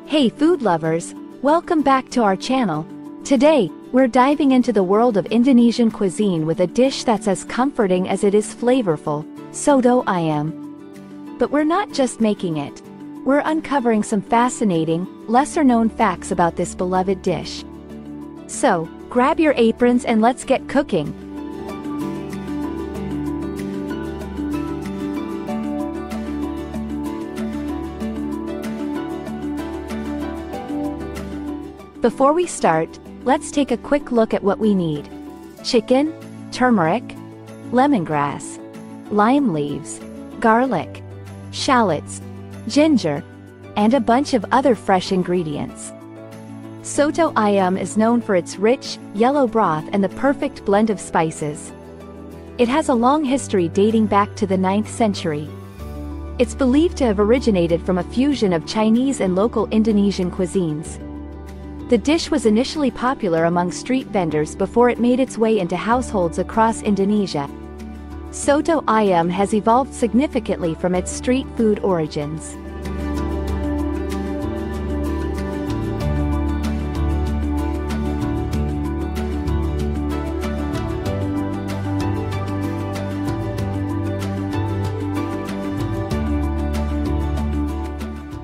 Hey food lovers, welcome back to our channel. Today, we're diving into the world of Indonesian cuisine with a dish that's as comforting as it is flavorful, soto ayam. But we're not just making it. We're uncovering some fascinating, lesser-known facts about this beloved dish. So, grab your aprons and let's get cooking. Before we start, let's take a quick look at what we need. Chicken, turmeric, lemongrass, lime leaves, garlic, shallots, ginger, and a bunch of other fresh ingredients. Soto ayam is known for its rich, yellow broth and the perfect blend of spices. It has a long history dating back to the 9th century. It's believed to have originated from a fusion of Chinese and local Indonesian cuisines. The dish was initially popular among street vendors before it made its way into households across Indonesia. Soto ayam has evolved significantly from its street food origins.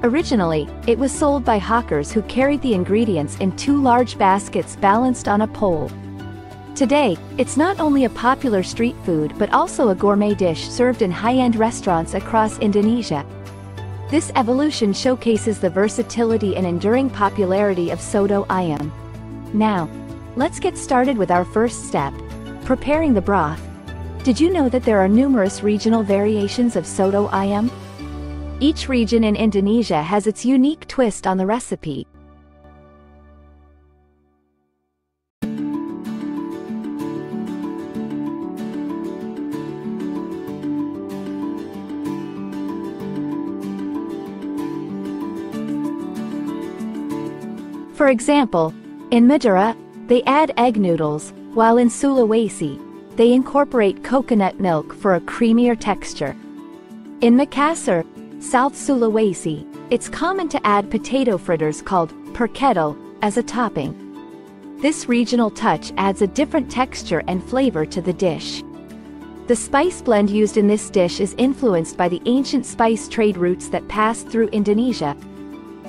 Originally, it was sold by hawkers who carried the ingredients in 2 large baskets balanced on a pole. Today, it's not only a popular street food but also a gourmet dish served in high-end restaurants across Indonesia. This evolution showcases the versatility and enduring popularity of soto ayam. Now, let's get started with our first step, preparing the broth. Did you know that there are numerous regional variations of soto ayam? Each region in Indonesia has its unique twist on the recipe. For example, in Madura, they add egg noodles, while in Sulawesi, they incorporate coconut milk for a creamier texture. In Makassar, South Sulawesi, it's common to add potato fritters called perkedel as a topping. This regional touch adds a different texture and flavor to the dish. The spice blend used in this dish is influenced by the ancient spice trade routes that passed through Indonesia.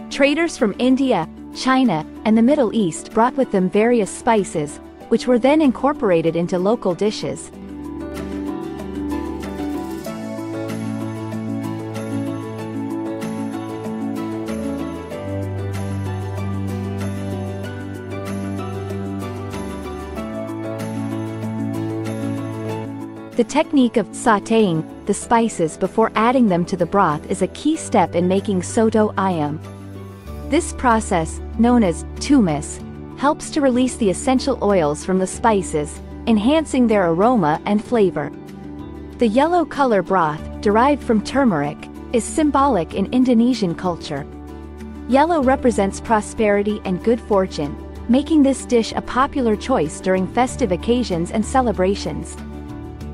Traders from India, China, and the Middle East brought with them various spices, which were then incorporated into local dishes. The technique of sautéing the spices before adding them to the broth is a key step in making soto ayam. This process, known as tumis, helps to release the essential oils from the spices, enhancing their aroma and flavor. The yellow color broth, derived from turmeric, is symbolic in Indonesian culture. Yellow represents prosperity and good fortune, making this dish a popular choice during festive occasions and celebrations.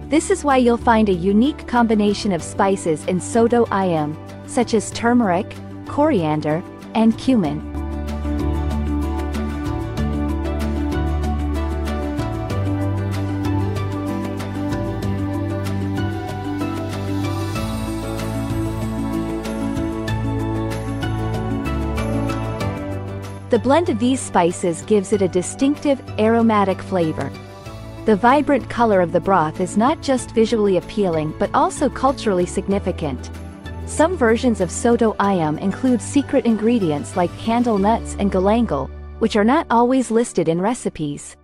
This is why you'll find a unique combination of spices in soto ayam, such as turmeric, coriander, and cumin. The blend of these spices gives it a distinctive, aromatic flavor. The vibrant color of the broth is not just visually appealing but also culturally significant. Some versions of soto ayam include secret ingredients like candle nuts and galangal, which are not always listed in recipes.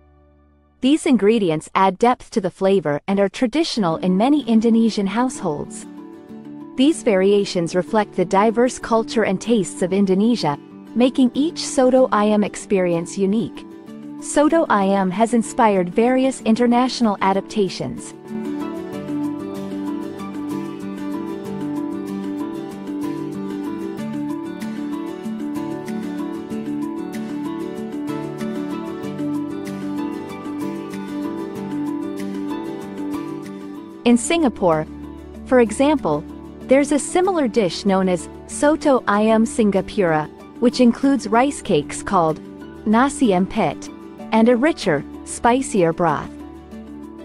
These ingredients add depth to the flavor and are traditional in many Indonesian households. These variations reflect the diverse culture and tastes of Indonesia, making each soto ayam experience unique. Soto ayam has inspired various international adaptations. In Singapore, for example, there's a similar dish known as soto ayam Singapura, which includes rice cakes called nasi empit, and a richer, spicier broth.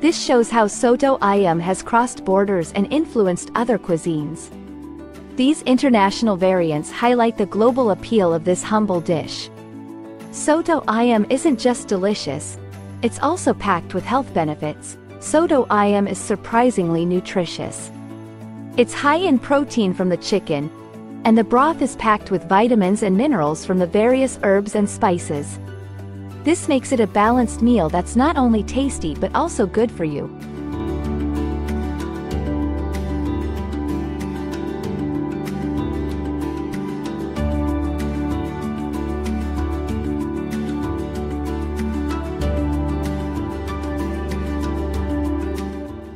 This shows how soto ayam has crossed borders and influenced other cuisines. These international variants highlight the global appeal of this humble dish. Soto ayam isn't just delicious, it's also packed with health benefits. Soto ayam is surprisingly nutritious. It's high in protein from the chicken, and the broth is packed with vitamins and minerals from the various herbs and spices. This makes it a balanced meal that's not only tasty but also good for you.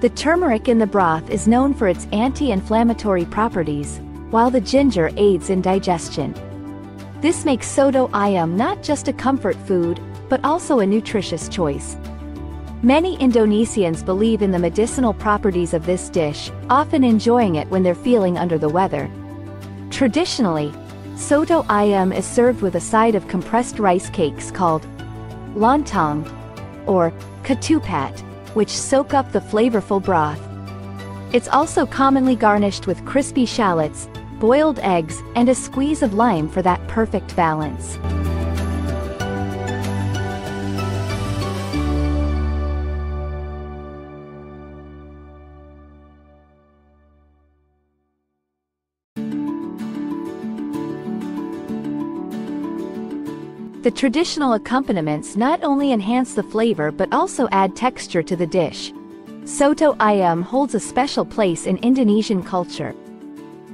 The turmeric in the broth is known for its anti-inflammatory properties, while the ginger aids in digestion. This makes soto ayam not just a comfort food, but also a nutritious choice. Many Indonesians believe in the medicinal properties of this dish, often enjoying it when they're feeling under the weather. Traditionally, soto ayam is served with a side of compressed rice cakes called lontong, or ketupat, which soak up the flavorful broth. It's also commonly garnished with crispy shallots, boiled eggs, and a squeeze of lime for that perfect balance. The traditional accompaniments not only enhance the flavor but also add texture to the dish. Soto ayam holds a special place in Indonesian culture.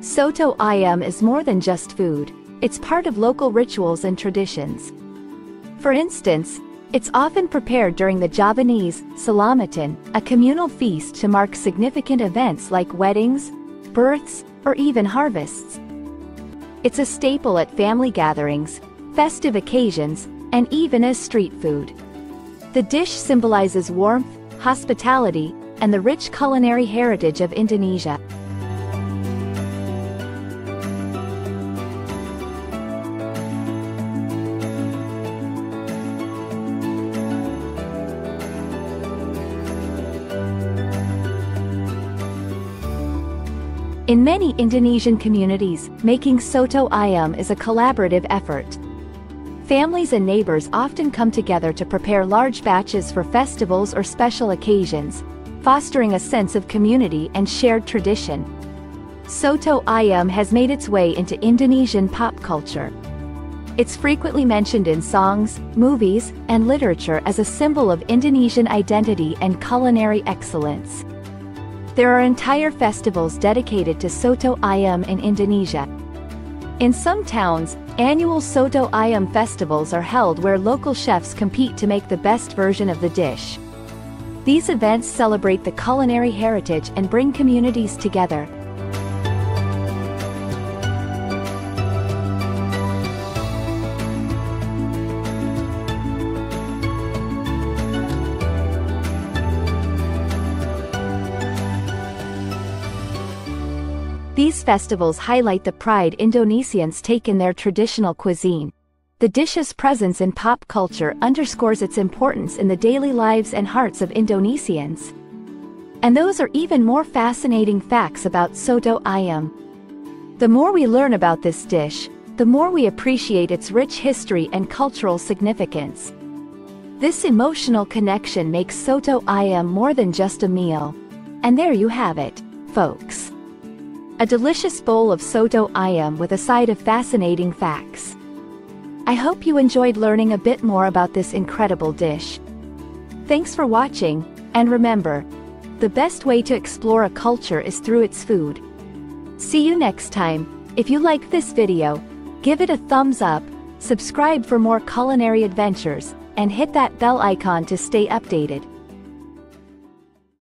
Soto ayam is more than just food, it's part of local rituals and traditions. For instance, it's often prepared during the Javanese Selamatan, a communal feast to mark significant events like weddings, births, or even harvests. It's a staple at family gatherings, festive occasions, and even as street food. The dish symbolizes warmth, hospitality, and the rich culinary heritage of Indonesia. In many Indonesian communities, making soto ayam is a collaborative effort. Families and neighbors often come together to prepare large batches for festivals or special occasions, fostering a sense of community and shared tradition. Soto ayam has made its way into Indonesian pop culture. It's frequently mentioned in songs, movies, and literature as a symbol of Indonesian identity and culinary excellence. There are entire festivals dedicated to soto ayam in Indonesia. In some towns, annual soto ayam festivals are held where local chefs compete to make the best version of the dish. These events celebrate the culinary heritage and bring communities together. These festivals highlight the pride Indonesians take in their traditional cuisine. The dish's presence in pop culture underscores its importance in the daily lives and hearts of Indonesians. And those are even more fascinating facts about soto ayam. The more we learn about this dish, the more we appreciate its rich history and cultural significance. This emotional connection makes soto ayam more than just a meal. And there you have it, folks. A delicious bowl of soto ayam with a side of fascinating facts. I hope you enjoyed learning a bit more about this incredible dish. Thanks for watching, and remember, the best way to explore a culture is through its food. See you next time. If you liked this video, give it a thumbs up, subscribe for more culinary adventures, and hit that bell icon to stay updated.